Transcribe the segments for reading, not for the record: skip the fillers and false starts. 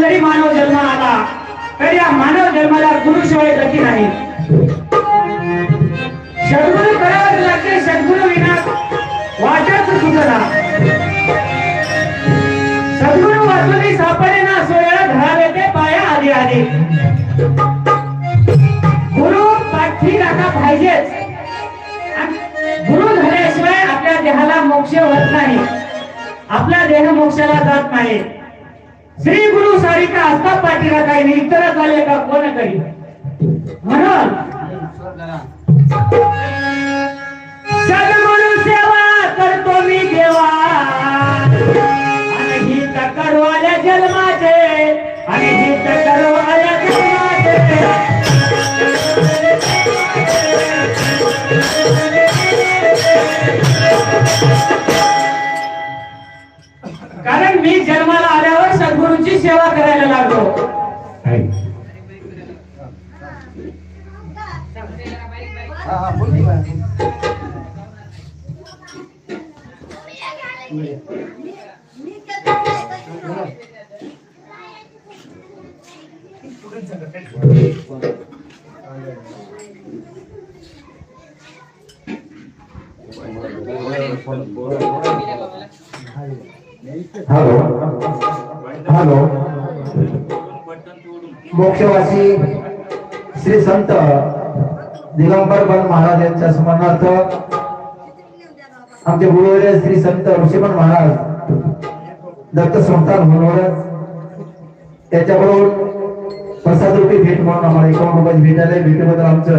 जरी मानव जन्म आला तर या मानव जन्माला गुरुशिवाय गती नाही. सद्गुरु करावंच लागते. सद्गुरु विना वाटच सुचना. सद्गुरु वाचून सापडे ना सोयळा धरावे ते पाया आधी आधी. गुरु पाठी राखा पाहिजेच. गुरु झाल्याशिवाय आपल्या देहाला मोक्ष होत नाही. आपला देह मोक्षाला जात नाही. श्री गुरु सारिका असता पाठीला काही नाही. इतर झाले का कोण करी. म्हणून सद्गुरु सेवा करतो मी देवा आणि हित करवाल्या जन्माचे आणि हित करवाल्या जन्माचे. कारण मी जन्माला आल्यावर सद्गुरूंची सेवा करायला लागलो. Hello hello. मोक्षवासी श्री संत दिगंबर बन महाराज यांच्या स्मरणार्थ आमचे गुरुवर्य श्री संत ऋषीमन महाराज दत्त संस्थान म्हणून त्याच्याबरोबर प्रसाद रूपी भेट म्हणून आम्हाला 51 रुपये भेट आले. भेटीबद्दल आमचं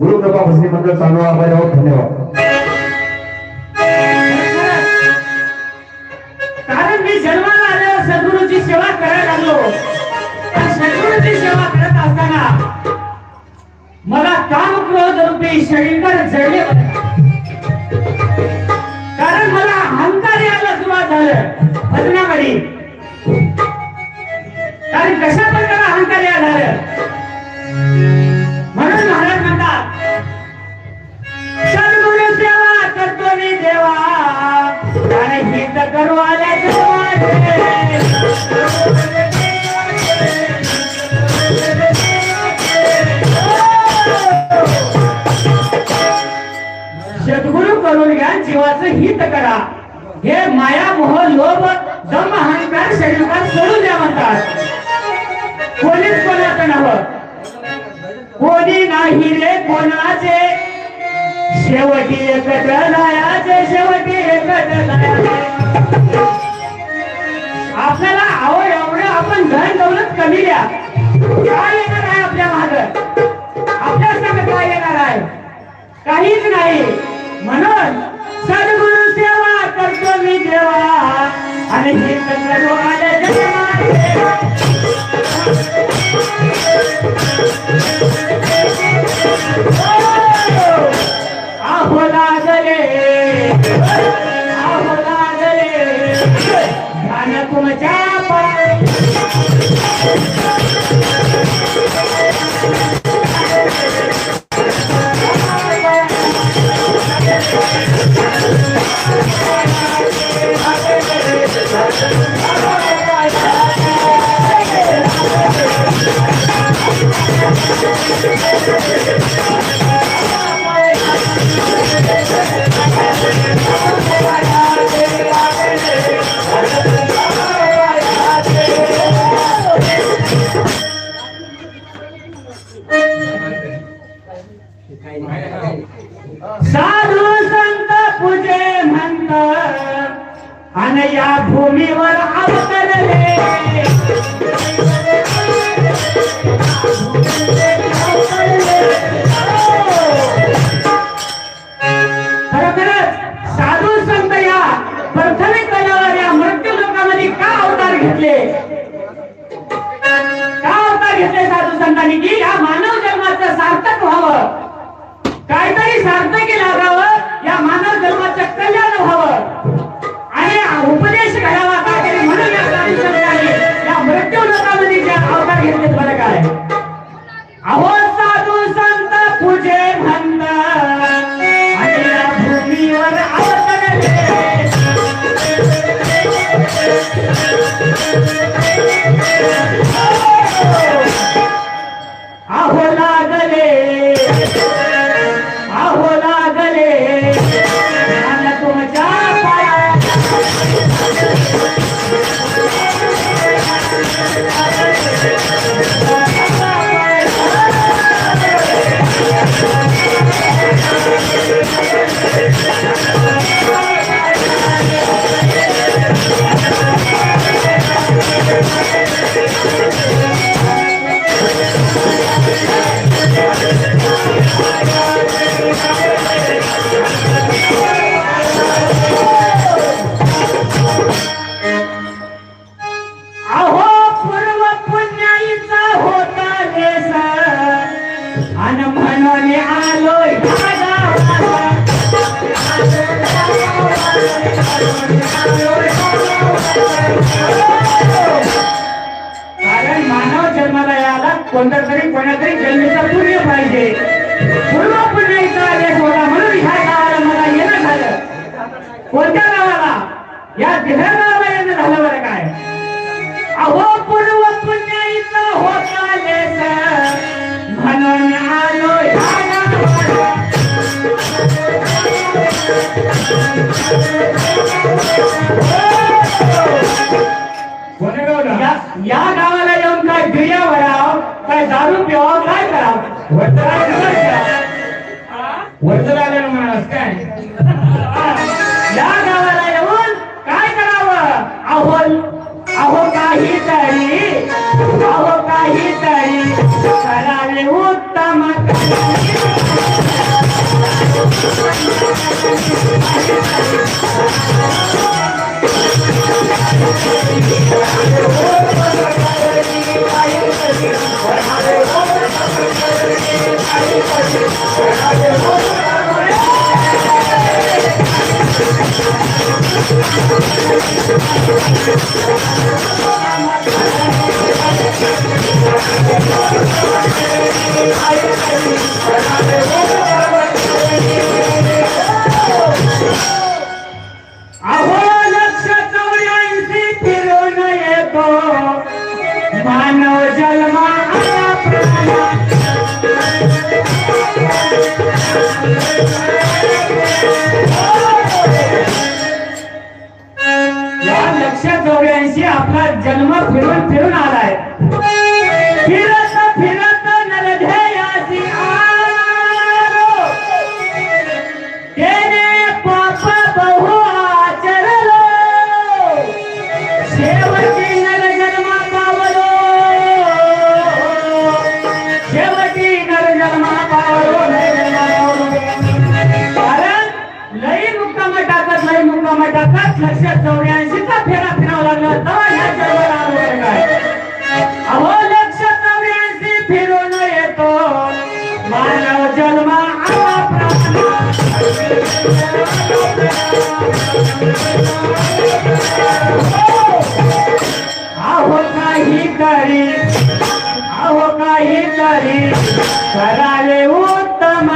गुरुकृपा भजनी मंडळ चालू आहे. धन्यवाद. कारण मी जन्माला आल्यावर सद्गुरूंची सेवा करायला लागलो. सद्गुरूंची सेवा करत असताना मला काम क्रोध रूपी शरीर जडले. कारण मला अहंकार यायला सुरुवात झालं भजनामध्ये. कारण कशा प्रकारे अहंकार या झालं. म्हणून महाराज म्हणतात सद्गुरु सेवा करतो मी देवा आणि हित करू आल्या जन्माचे. सद्गुरु करून घ्या जीवाचं हित करा. हे माया मोह लोभ दम अहंकार शरीरात सोडून द्या म्हणतात. कोणीच कोणाचं नव्हतं. कोणी नाही रे कोणाचे शेवटी एकत्र जायचे. शेवटी एकत्र जायचे. आपल्याला आवड एवढं आपण धन दौलत कमी द्या. काय येणार आहे आपल्या माग. आपल्या संग काय येणार आहे. काहीच नाही. म्हणून सद्गुरु सेवा करतो मी देवा आणि हित करू आल्या जन्माचे. आहो लागले आहो लागले ध्यान तुमच्या पाय. साधू संत पूजे म्हणतात आणि या भूमीवर अवतरले. खरोखरच साधू संत या प्राथमिक तलावर या मृत्यू लोकांमध्ये का अवतार घेतले. का अवतार घेतले साधू संतांनी की या मानव जन्माचं सार्थक व्हावं. काहीतरी सार्थकी लागावं. या मानव जन्माचं कल्याण व्हावं आणि उपदेश घडावा काहीतरी. म्हणून या साधू संतांनी या मृत्यू लोकांमध्ये जे अवतार घेतले. बरं काय अहो साधू संत पूजे म्हणतात आणि या भूमीवर अवतरले. आणि म्हणून आलोय ह्या गावाला. कारण मानव जन्माला यायला कोणता तरी कोणातरी जन्मीचा पुण्य पाहिजे. पूर्व पुण्याचा आदेश होता म्हणून ह्या गावाला मला येणं झालं. कोणत्या गावाला? या दिघा गावाला येणं झालं. बरं काय अहो पूर्व पुण्याचा होता लेस म्हणून आलो ह्या गावाला. या गावाला येऊन काय बिया भराव, काय दारू पिवाव, काय करावं? वर्जर आलेलं म्हणास काय? या गावाला येऊन काय करावं? अहो काहीतरी करावे उत्तम. अहो 184 फिरून येतो मानव जन्मा आला प्राणा. या 184 आपला जन्म फिरून फिरून आलाय. फिरत फिरत नरधेयासी आलो, तेने पाप बहु आचरलो, शेवटी नरजन्मा पावलो, शेवटी नरजन्मा पावलो. कारण लई मुक्काम टाकत 184चा फेरा फिरावा लागला तेव्हा ह्या जन्माला आलो. बरं काय अहो 184 फिरून येतो मानव जन्मा आला प्राणा. अहो काहीतरी करावे उत्तम.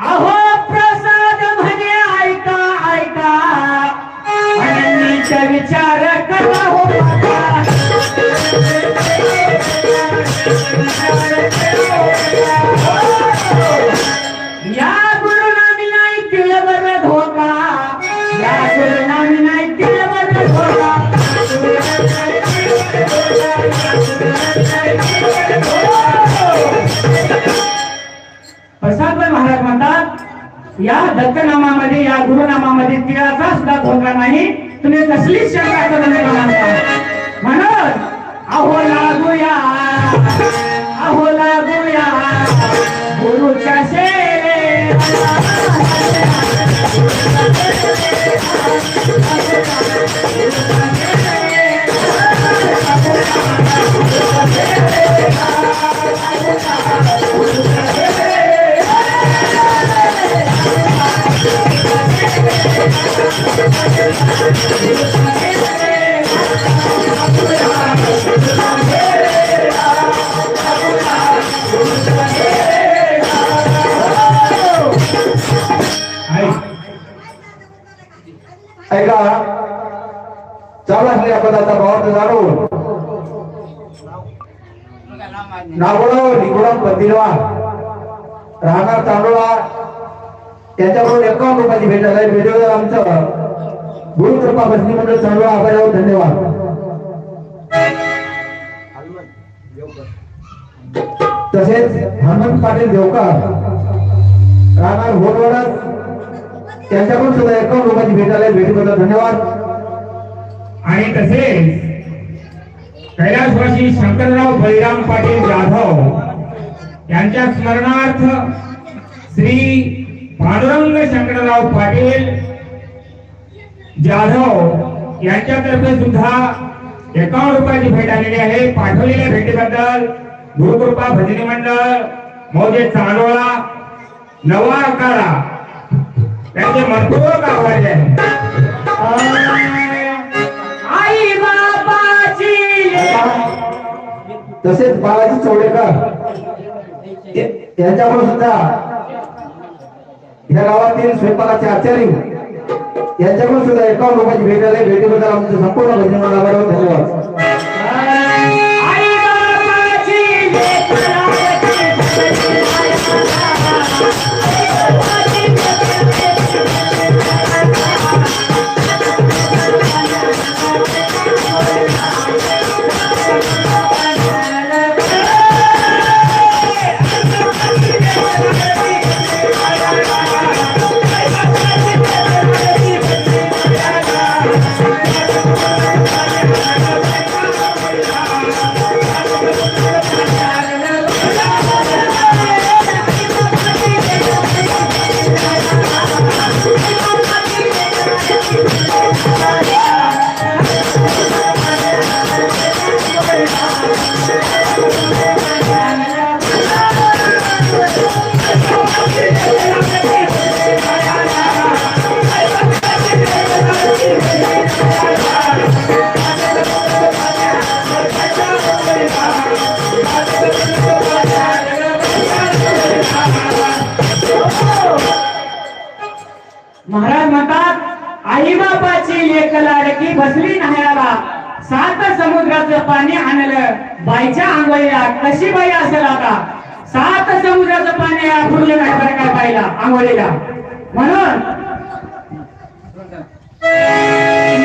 अहो प्रसाद म्हणे ऐका अनन्नीचा विचार करा हो बाबा. या गुरुनामी नाही केलं बरं धोका, या गुरुनामी नाही केलं बरं धोका. प्रसादभाई महाराज म्हणतात या दत्तनामामध्ये या गुरुनामामध्ये तिळाचा सुद्धा धोका नाही. तुम्ही कसलीच शंका करू नका. म्हणून अहो लागूया गुरुच्या ऐका चालू असलेल्या पदाचा भावार्थ जाणून नागोळो निगोळम पंदिलवा राहणार तांडोळा त्यांच्याकडून 51 रुपयाची भेट झाली. व्हिडिओ आमचं गुरुकृपा भजनी मंडळ चांडोळा आभार. धन्यवाद. तसेच हनुमंत पाटील देवकर राहणार होलवडा त्यांच्याकडून सुद्धा 51 रुपयाची भेट आली भेटीबद्दल धन्यवाद. आणि तसेच कैलासवासी शंकरराव बळीराम पाटील जाधव यांच्या स्मरणार्थ श्री पांडुरंग शंकरराव पाटील जाधव यांच्यातर्फे सुद्धा 51 रुपयाची भेट आलेली आहे. पाठवलेल्या भेटीबद्दल गुरुकृपा भजनी मंडळ मौजे चांदोळा नवा अकारा त्यांचे मनपूर्वक आभार आहे. आई बाबाची तसेच बालाजी चौडेकर यांच्याकडून सुद्धा या गावातील स्वयंपाकाचे आचार्य यांच्याकडून सुद्धा 51 रुपयाची भेट आली भेटीबद्दल आमचे संपूर्ण भजनी मंडळावर धन्यवाद. आई बाबाची महाराज म्हणतात आई बापाची लेक लाडकी बसली न्हायला 7 समुद्राचं पाणी आणलं बाईच्या आंघोळीला. कशी बाई असेल आता 7 समुद्राचं पाणी फुरलं काय बरं काय बाईला आंघोळीला. म्हणून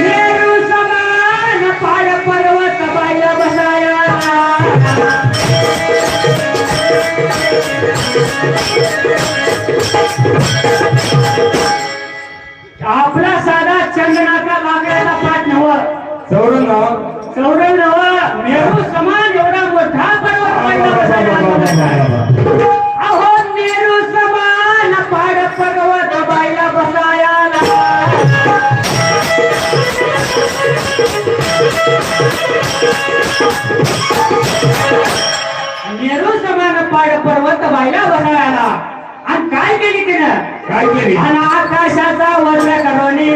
मेरू समान पाड पर्वत बाईला बसाया. आपला साधा चंदनाचा लाकडाचा पाठ नव चौरंग नव मेरू समान एवढा मोठा पर्वत बाईला बसाया. अहो मेरू समान पाड पर्वत बाईला बसाया. मेरू समान पाड पर्वत बाईला बसायला. आणि काय केली तिनं काय केली आणि आकाशाचा वर्ग करोनी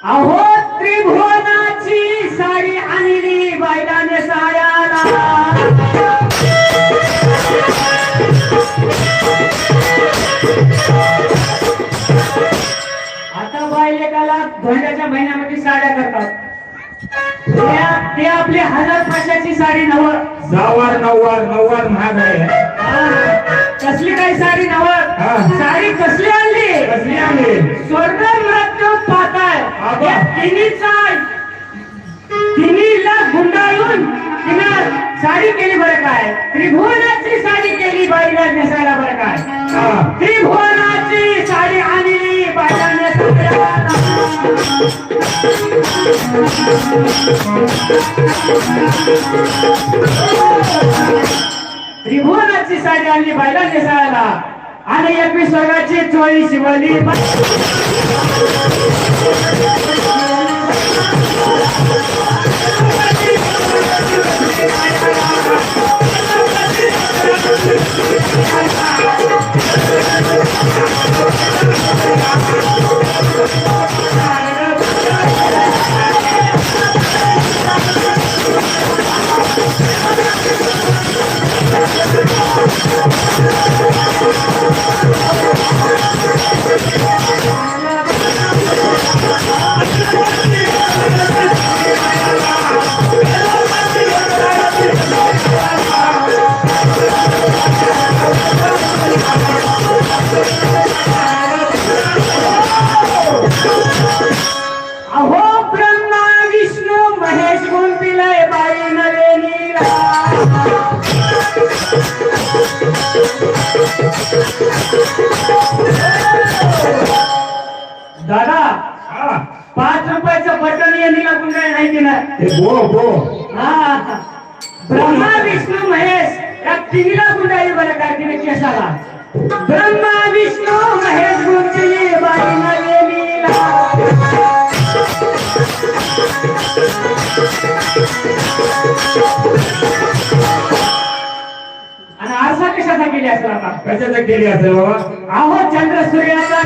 अहो त्रिभुवनाची साडी आणली बाईला नेसायाला. आता बायलेकाला धोंड्याच्या महिन्यामध्ये साड्या करतात. ते आपली 1000-500ची साडी नव्वद महाग आहे. कसली काही साडी नव्वद साडी कसली आणली स्वर्ग मृत्यू पाताळ तिन्हीला गुंडाळून तिनं साडी केली बरं काय. त्रिभुवनाची साडी केली बाईला नेसायला बरं काय. त्रिभुवनाची साडी आणली बाईला नेसायला. त्रिभुवनाची साडी आणली बाईला नेसायला. आणि 21 वर्गाची चोळी शिवली अहो ब्रह्मा विष्णू महेश गुंपिलय बाई नवेनीला दादा 5 रुपयाचं बटन यांनी लागून काय नाही दिलं हा ब्रह्मा विष्णू महेश या तिघीला गुंडाळी बरं काय तिने केसाला ब्रह्मा विष्णू महेश गुंपिली बाई नवेनीला आणि आरसा कशाचा केली असेल आता कशाचा केली असेल बाबा अहो चंद्र सूर्याचा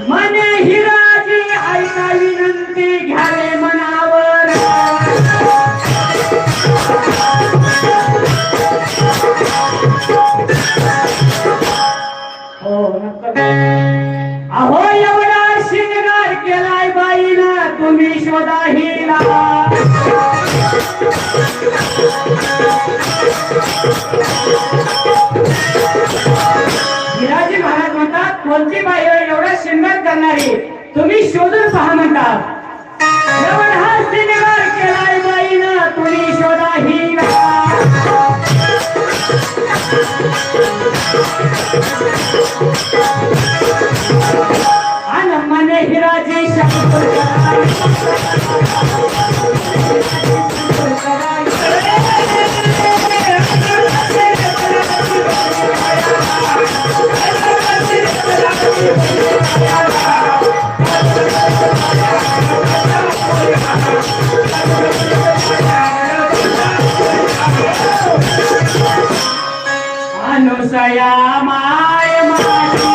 मने हिराजी ऐका विनंती घ्यावे मनावर हो अहो एवढा शिंगार केलाय बाईना तुम्ही शोधा हिला हिराजी महाराज म्हणतात कोणती बाई एवढा शिंगार करणारी तुम्ही शोधून पहा म्हणतात एवढा शिंगार केलाय बाईना तुम्ही शोधा हिला आणि मने हिराजी अनुसया माय माझी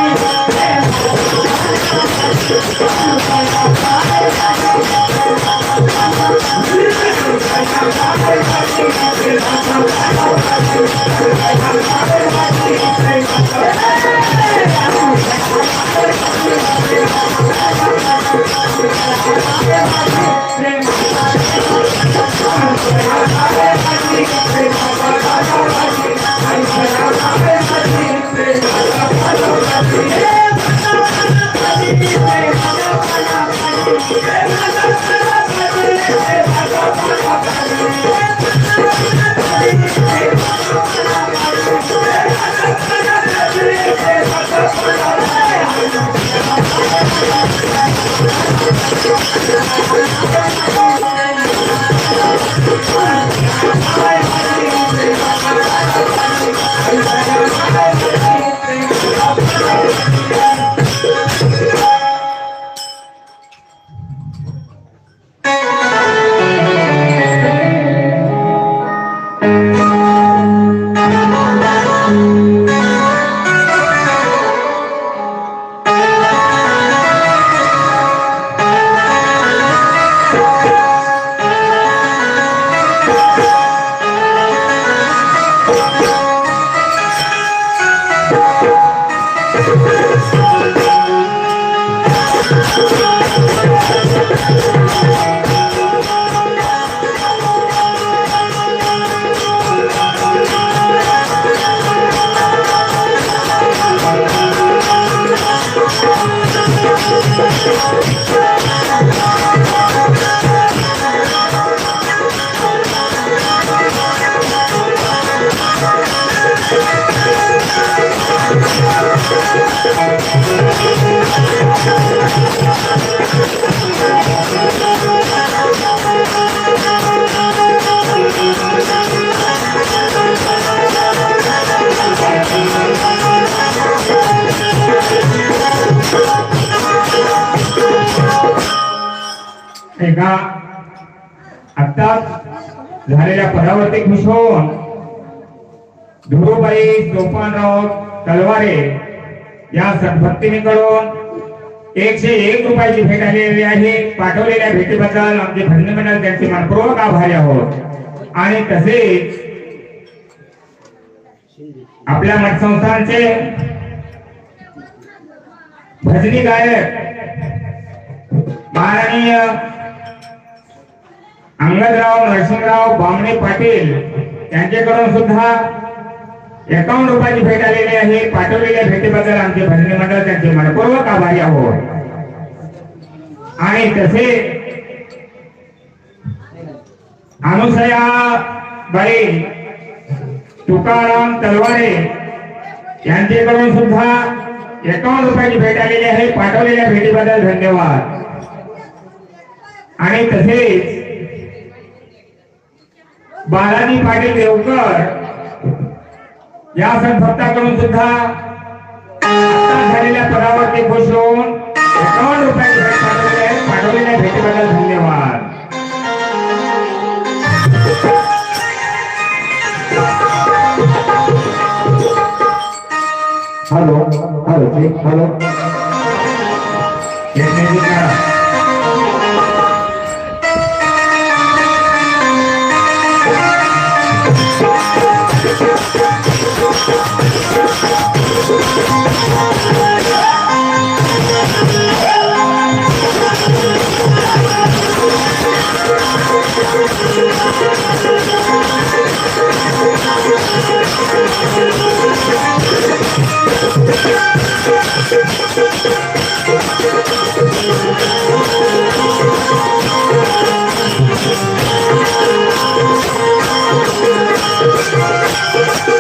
एका आत्ताच झालेल्या पदावरती खुश होऊन धुरुबाई सोपानराव तलवारे या सद्भक्तीकडून 101 रुपयाची भेट आलेली आहे. पाठवलेल्या भेटीबद्दल आमचे भजनी मंडळ त्यांचे मनपूर्वक आभारी आहोत. आणि तसेच आपल्या मठसंस्थानचे भजनी गायक माननीय अंगदराव नरसिंहराव बामणे पाटील यांच्याकडून सुद्धा 51 रुपयाची भेट आलेली आहे. पाठवलेल्या भेटीबद्दल आमचे भजनी मंडळ त्यांचे मनपूर्वक आभारी आहोत. आणि तसे अनुसया बाई तुकाराम तलवारे यांच्याकडून सुद्धा 51 रुपयाची भेट आलेली आहे. पाठवलेल्या भेटीबद्दल धन्यवाद. आणि तसेच बालाजी पाटील देवकर या सद्भक्ताकडून सुद्धा आत्ताच झालेल्या पदावरती खुश होऊन 51 रुपयाची भेट पाठवलेली आहे. पाठवलेल्या भेटीबद्दल धन्यवाद. Hello hello hello Thank you.